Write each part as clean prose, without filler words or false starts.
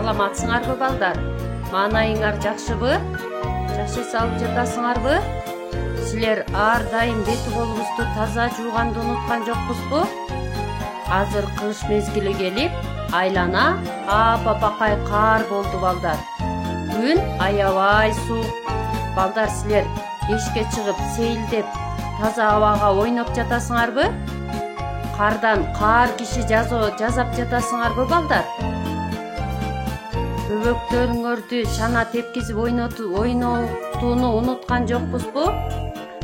Саламатсыңарбы балдар? Маанайыңар жакшыбы? Жакшы салып жатасыңарбы? Силер ар дайым бет колубузду таза жууганды унуткан жокпузбу? Азыр кыш мезгили келип, айлана апапакай кар болду балдар. Күн аябай суук. Балдар, силер эшикке чыгып сейилдеп, таза абага ойноп жатасыңарбы? Кардан кар киши жазап жатасыңарбы балдар? Бөбөктөрүңөрдү чана тепкизип ойнотууну унуткан жокпузбу?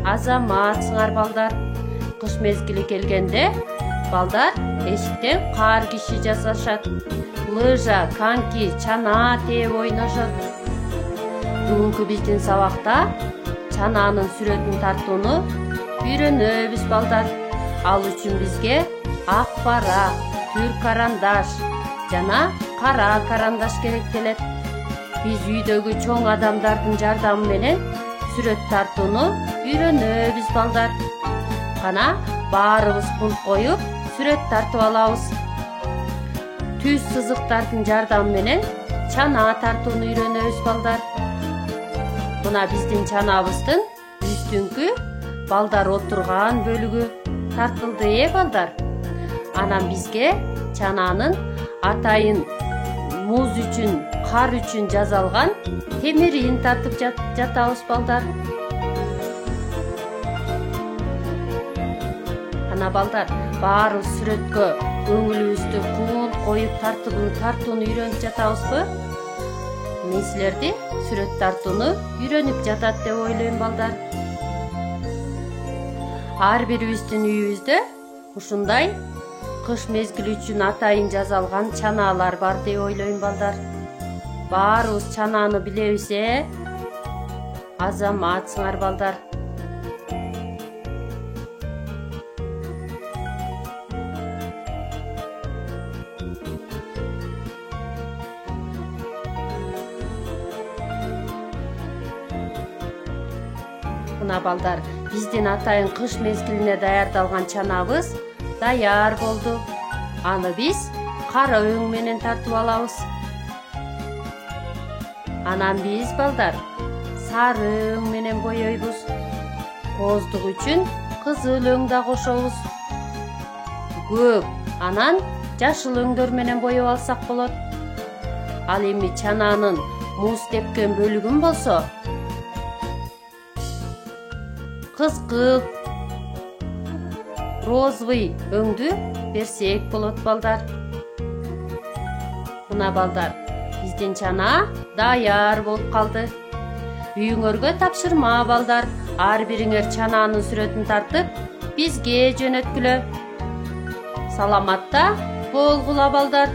Азаматсыңар балдар. Кыш мезгили келгенде балдар эшиктен кар киши жасашат. Лыжа, коньки, чана тээп ойношот. Бүгүнкү биздин сабакта чаананын сүрөтүн тартууну үйрөнөбүз балдар. Ал үчүн бизге ак барак, түр карандаш жана кара карандаш керек келет. Биз үйдөгү чоң адамдардын жардамы менен сүрөт тартууну үйрөнөбүз балдар. Кана баарыбыз кунт коюп сүрөт тартып алабыз. Түз сызыктардын жардамы менен чана тартууну үйрөнөбүз балдар. Мына биздин чанабыздын үстүңкү балдар отурган бөлүгү тартылды балдар. Анан бизге чананын атайын муз үчүн, кар үчүн жасалган темирин тартып жатабыз балдар. Ана балдар, баарыбыз сүрөткө көңүлүбүздү кунт коюп тартууну үйрөнүп жатабызбы? Мен силерди сүрөт тартууну үйрөнүп жатат деп ойлойм балдар. Ар бирибиздин үйүбүздө ушундай кыш мезгили үчүн атайын жасалган чаналар бар деп ойлойм балдар. Баарыбыз чананы билебиз, Азаматсыңар балдар. Мына балдар, биздин атайын кыш мезгилине даярдалган чанабыз даяр болду. Аны биз кара өң менен тартып алабыз. Анан биз балдар сары өң менен боёйбуз. Кооздук үчүн кызыл өң да кошобуз. Көк, анан жашыл өңдөр менен боеп алсак болот. Ал эми чананын муз тепкен бөлүгүн болсо кызгылт, розовый өңдү берсек болот балдар. Мына балдар, биздин чана даяр болуп калды. Үйүңөргө тапшырма балдар. Ар бириңер чананын сүрөтүн тартып, бизге жөнөткүлө. Саламатта болгула балдар.